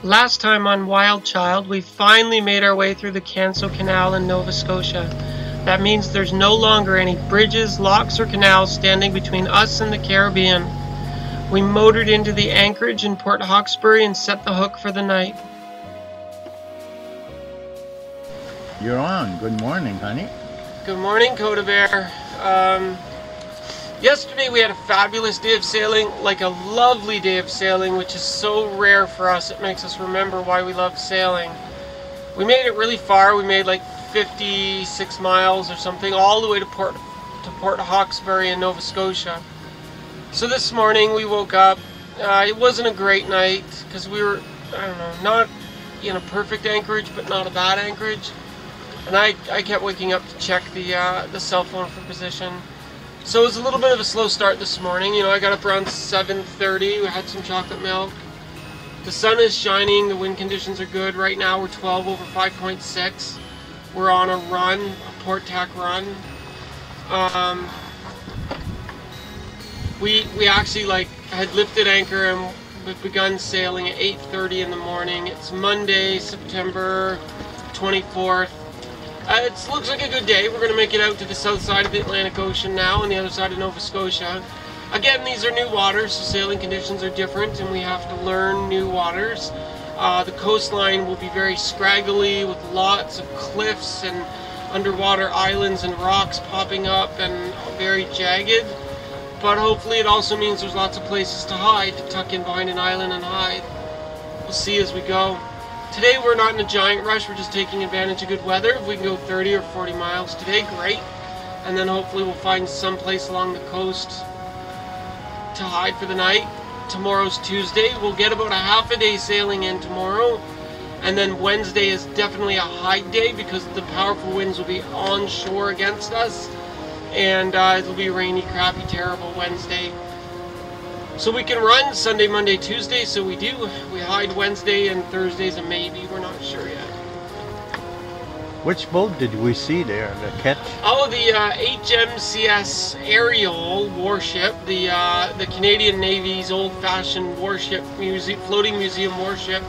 Last time on Wild Child, we finally made our way through the Canso Canal in Nova Scotia. That means there's no longer any bridges, locks, or canals standing between us and the Caribbean. We motored into the anchorage in Port Hawkesbury and set the hook for the night. You're on. Good morning, honey. Good morning, Torbay. Yesterday we had a fabulous day of sailing, like a lovely day of sailing, which is so rare for us. It makes us remember why we love sailing. We made it really far. We made like 56 miles or something, all the way to Port Hawkesbury in Nova Scotia. So this morning we woke up. It wasn't a great night because we were, I don't know, not in a perfect anchorage, but not a bad anchorage. And I kept waking up to check the cell phone for position. So it was a little bit of a slow start this morning. You know, I got up around 7:30. We had some chocolate milk. The sun is shining. The wind conditions are good. Right now we're 12 over 5.6. We're on a run, a port tack run. We actually had lifted anchor and we've begun sailing at 8:30 in the morning. It's Monday, September 24th. It looks like a good day. We're going to make it out to the south side of the Atlantic Ocean now, on the other side of Nova Scotia. Again, these are new waters, so sailing conditions are different, and we have to learn new waters. The coastline will be very scraggly, with lots of cliffs and underwater islands and rocks popping up, and very jagged. But hopefully it also means there's lots of places to hide, to tuck in behind an island and hide. We'll see as we go. Today we're not in a giant rush, we're just taking advantage of good weather. If we can go 30 or 40 miles today, great. And then hopefully we'll find some place along the coast to hide for the night. Tomorrow's Tuesday. We'll get about a half a day sailing in tomorrow. And then Wednesday is definitely a hide day because the powerful winds will be onshore against us. And it'll be rainy, crappy, terrible Wednesday. So we can run Sunday, Monday, Tuesday, so we do. We hide Wednesday and Thursday's a maybe, we're not sure yet. Which boat did we see there, the catch? Oh, the HMCS Ariel warship, the Canadian Navy's old-fashioned warship, floating museum warship,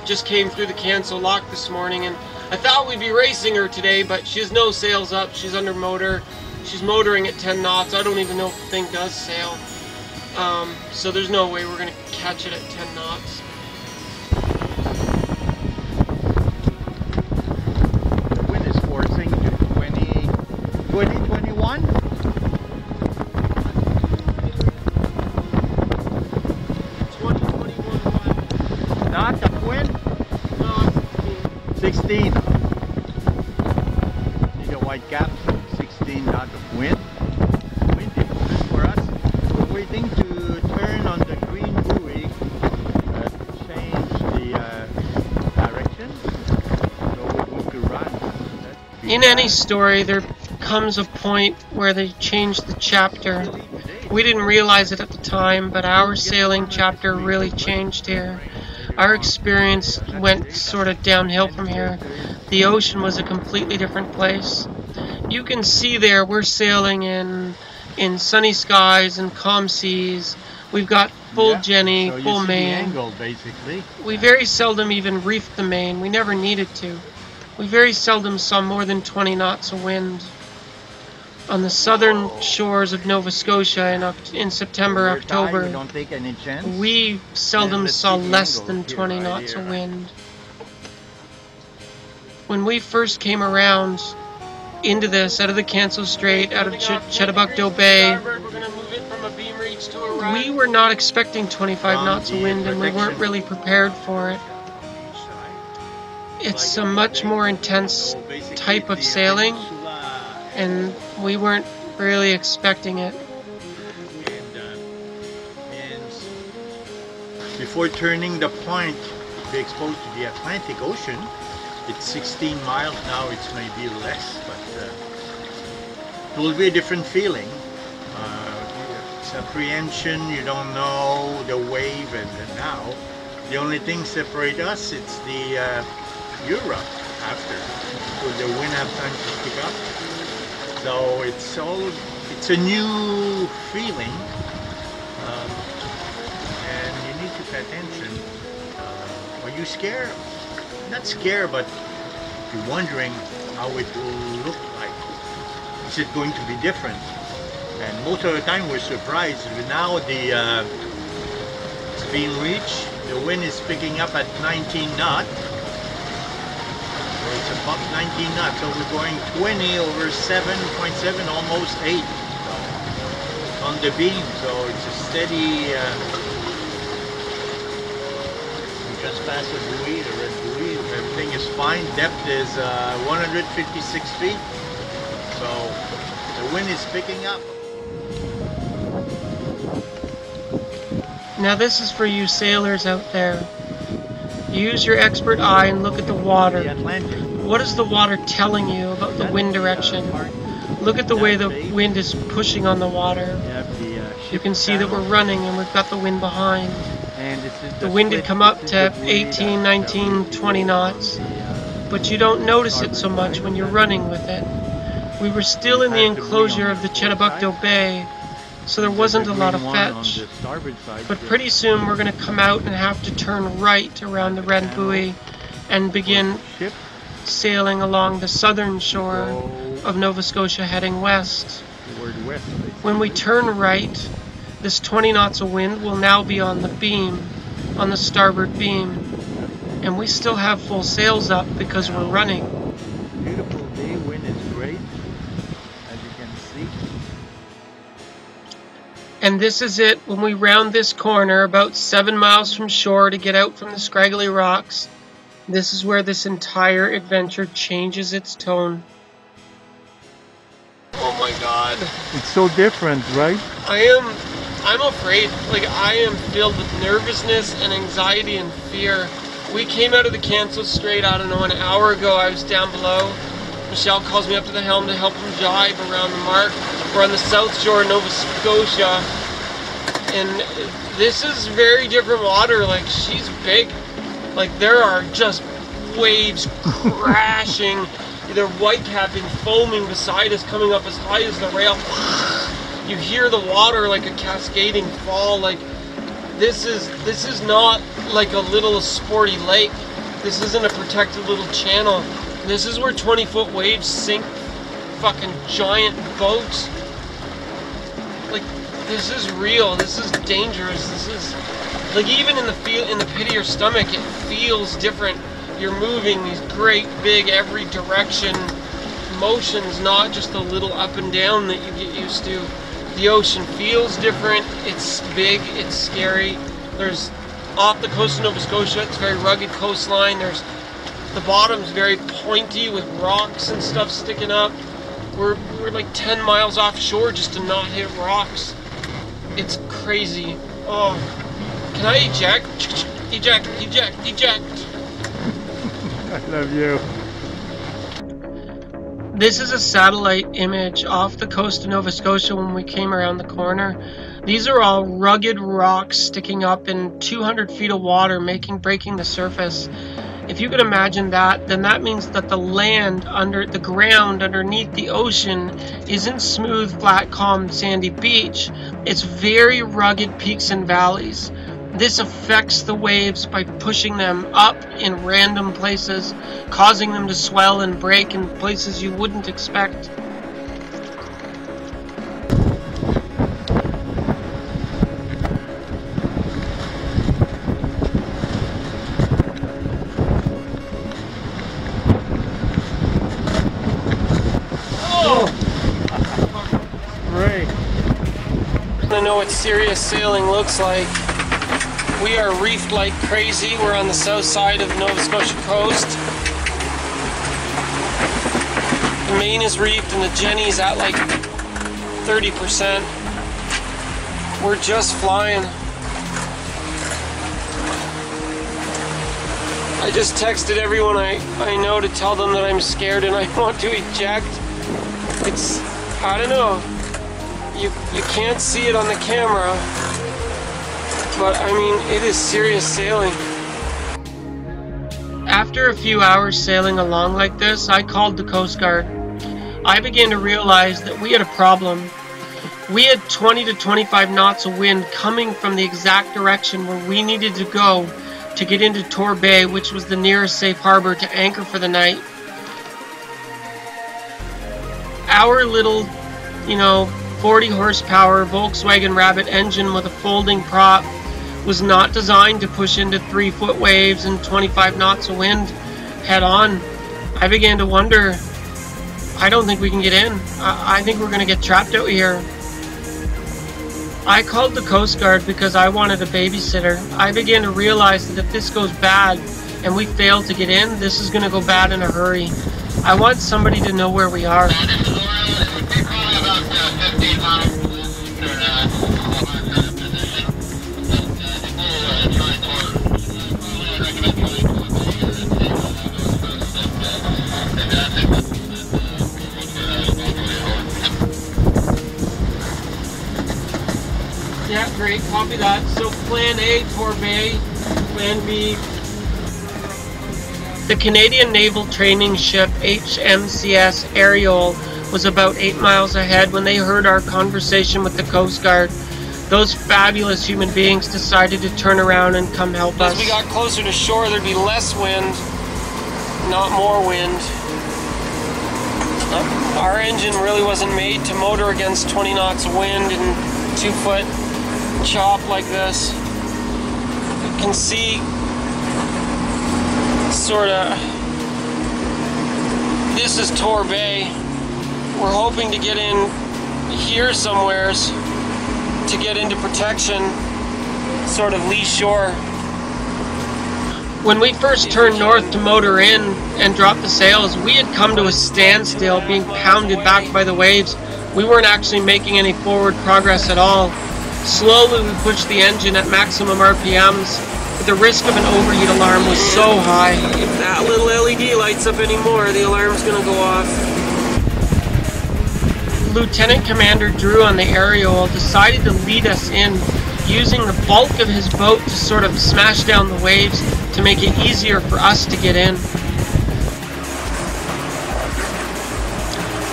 just came through the Canso lock this morning, and I thought we'd be racing her today, but she has no sails up, she's under motor, she's motoring at 10 knots, I don't even know if the thing does sail. So there's no way we're going to catch it at 10 knots. The wind is forcing to 20, 21? Not of wind? No, 16. Need a white cap, 16 knot of wind. Waiting to turn on the green buoy to change the direction, so we're going to run. In any story, there comes a point where they change the chapter. We didn't realize it at the time, but our sailing chapter really changed here. Our experience went sort of downhill from here. The ocean was a completely different place. You can see there we're sailing in sunny skies and calm seas. We've got full Jenny, so full main. Angle, basically. We very seldom even reefed the main. We never needed to. We very seldom saw more than 20 knots of wind. On the southern shores of Nova Scotia in September, October, don't take any chance. We seldom saw less than 20 knots of wind. When we first came around into this, out of the Canso Strait, out of Torbay, we were not expecting 25 knots of wind, and we weren't really prepared for it. It's a much more intense type of sailing, and we weren't really expecting it. Before turning the point to be exposed to the Atlantic Ocean, it's 16 miles now, it's maybe less, but it will be a different feeling. It's apprehension, you don't know the wave, and now the only thing separate us, it's the Europe after, so the wind have time to pick up. So it's a new feeling, and you need to pay attention. Are you scared? Not scared, but you're wondering how it will look like. Is it going to be different? And most of the time we're surprised. Now it's being reached. The wind is picking up at 19 knots. So it's about 19 knots. So we're going 20 over 7.7, almost 8. So on the beam. So it's a steady. We just passed the buoy, the red buoy. Everything is fine. Depth is 156 feet. So the wind is picking up. Now this is for you sailors out there. Use your expert eye and look at the water. What is the water telling you about the wind direction? Look at the way the wind is pushing on the water. You can see that we're running and we've got the wind behind. The wind had come up to 18, 19, 20 knots. But you don't notice it so much when you're running with it. We were still in the enclosure of the Torbay Bay, so there wasn't a lot of fetch. But pretty soon we're going to come out and have to turn right around the red buoy and begin sailing along the southern shore of Nova Scotia heading west. When we turn right, this 20 knots of wind will now be on the beam, on the starboard beam. And we still have full sails up because we're running. Beautiful day, wind is great, as you can see. And this is it when we round this corner about 7 miles from shore to get out from the scraggly rocks. This is where this entire adventure changes its tone. Oh my god. It's so different, right? I'm afraid. Like, I am filled with nervousness and anxiety and fear. We came out of the cancel straight, I don't know, an hour ago. I was down below. Michelle calls me up to the helm to help him jibe around the mark. We're on the south shore of Nova Scotia, and this is very different water. Like, she's big. Like, there are just waves crashing, either whitecapping, foaming beside us, coming up as high as the rail. You hear the water like a cascading fall. Like, this is not like a little sporty lake. This isn't a protected little channel. This is where 20-foot waves sink fucking giant boats. Like, this is real. This is dangerous. This is like, even in the pit of your stomach, it feels different. You're moving these great big every direction motions, not just a little up and down that you get used to. The ocean feels different. It's big. It's scary. There's off the coast of Nova Scotia. It's a very rugged coastline. There's the bottom's very pointy with rocks and stuff sticking up. We're like 10 miles offshore just to not hit rocks. It's crazy. Oh, can I eject? Eject, eject, eject. I love you. This is a satellite image off the coast of Nova Scotia when we came around the corner. These are all rugged rocks sticking up in 200 feet of water, breaking the surface. If you could imagine that, then that means that the land under the ground underneath the ocean isn't smooth, flat, calm, sandy beach. It's very rugged peaks and valleys. This affects the waves by pushing them up in random places, causing them to swell and break in places you wouldn't expect. I know what serious sailing looks like. We are reefed like crazy. We're on the south side of the Nova Scotia coast. The main is reefed and the Jenny's at like 30%. We're just flying. I just texted everyone I know to tell them that I'm scared and I want to eject. It's, I don't know. You can't see it on the camera, but I mean, it is serious sailing. After a few hours sailing along like this, I called the Coast Guard. I began to realize that we had a problem. We had 20 to 25 knots of wind coming from the exact direction where we needed to go to get into Torbay, which was the nearest safe harbor to anchor for the night. Our little, 40 horsepower Volkswagen Rabbit engine with a folding prop was not designed to push into 3-foot waves and 25 knots of wind head on. I began to wonder, I don't think we can get in. I think we're going to get trapped out here. I called the Coast Guard because I wanted a babysitter. I began to realize that if this goes bad and we fail to get in, this is going to go bad in a hurry. I want somebody to know where we are. Yeah, great, copy that. So plan A, Torbay, plan B. The Canadian Naval Training Ship HMCS Ariel was about 8 miles ahead when they heard our conversation with the Coast Guard. Those fabulous human beings decided to turn around and come help us. As we got closer to shore, there'd be less wind, not more wind. Our engine really wasn't made to motor against 20 knots of wind and 2-foot chop like this. You can see this is Torbay. We're hoping to get in here somewheres to get into protection, sort of lee shore. When we first turned north to motor in and drop the sails, we had come to a standstill, being pounded back by the waves. We weren't actually making any forward progress at all. Slowly we pushed the engine at maximum RPMs, but the risk of an overheat alarm was so high. If that little LED lights up anymore, the alarm's gonna go off. Lieutenant Commander Drew on the Ariel decided to lead us in, using the bulk of his boat to sort of smash down the waves to make it easier for us to get in.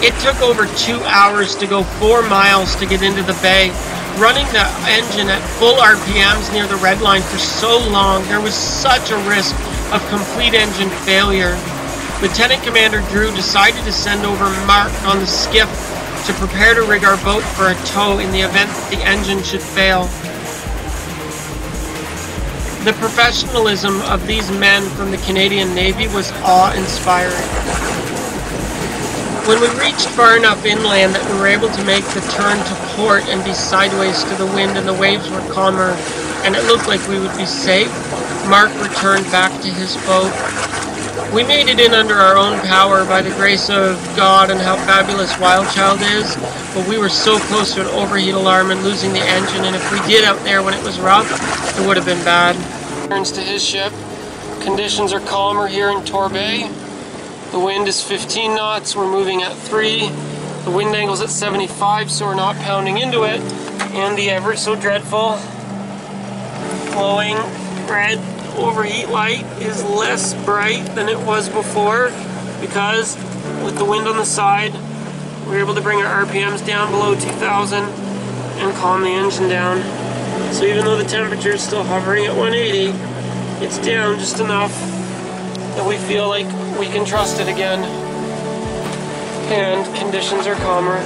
It took over 2 hours to go 4 miles to get into the bay. Running the engine at full RPMs near the red line for so long, there was such a risk of complete engine failure. Lieutenant Commander Drew decided to send over Mark on the skiff to prepare to rig our boat for a tow in the event that the engine should fail. The professionalism of these men from the Canadian Navy was awe-inspiring. When we reached far enough inland that we were able to make the turn to port and be sideways to the wind and the waves were calmer and it looked like we would be safe, Mark returned back to his boat. We made it in under our own power by the grace of God and how fabulous WildChild is, but we were so close to an overheat alarm and losing the engine, and if we did out there when it was rough, it would have been bad. Turns to his ship. Conditions are calmer here in Torbay. The wind is 15 knots, we're moving at 3. The wind angle's at 75, so we're not pounding into it. And the ever so dreadful glowing red overheat light is less bright than it was before because with the wind on the side, we were able to bring our RPMs down below 2,000 and calm the engine down. So even though the temperature is still hovering at 180, it's down just enough that we feel like we can trust it again, and conditions are calmer.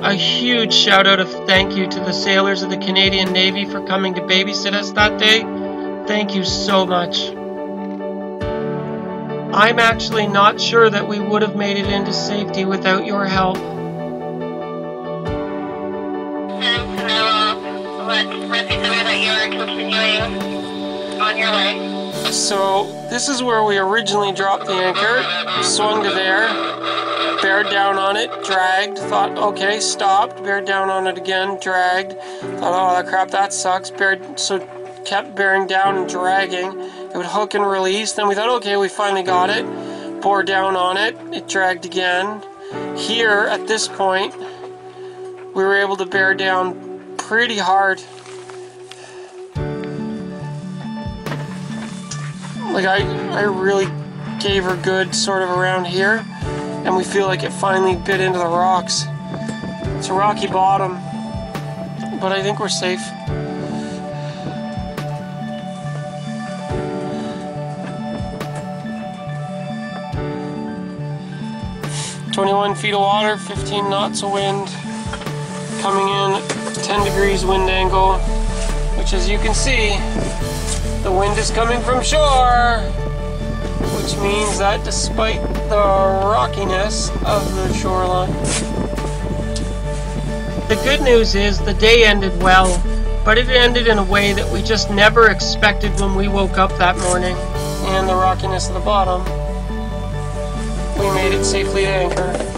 A huge shout out of thank you to the sailors of the Canadian Navy for coming to babysit us that day. Thank you so much. I'm actually not sure that we would have made it into safety without your help. So this is where we originally dropped the anchor, swung to there, bared down on it, dragged, thought okay, stopped, bared down on it again, dragged, thought oh crap, that sucks, so kept bearing down and dragging. It would hook and release. Then we thought okay, we finally got it, bore down on it, it dragged again. Here at this point we were able to bear down pretty hard. Like I really gave her good sort of around here, and we feel like it finally bit into the rocks. It's a rocky bottom, but I think we're safe. 21 feet of water, 15 knots of wind, coming in 10 degrees wind angle, which, as you can see, the wind is coming from shore, which means that despite the rockiness of the shoreline. The good news is the day ended well, but it ended in a way that we just never expected when we woke up that morning. And the rockiness of the bottom, we made it safely to anchor.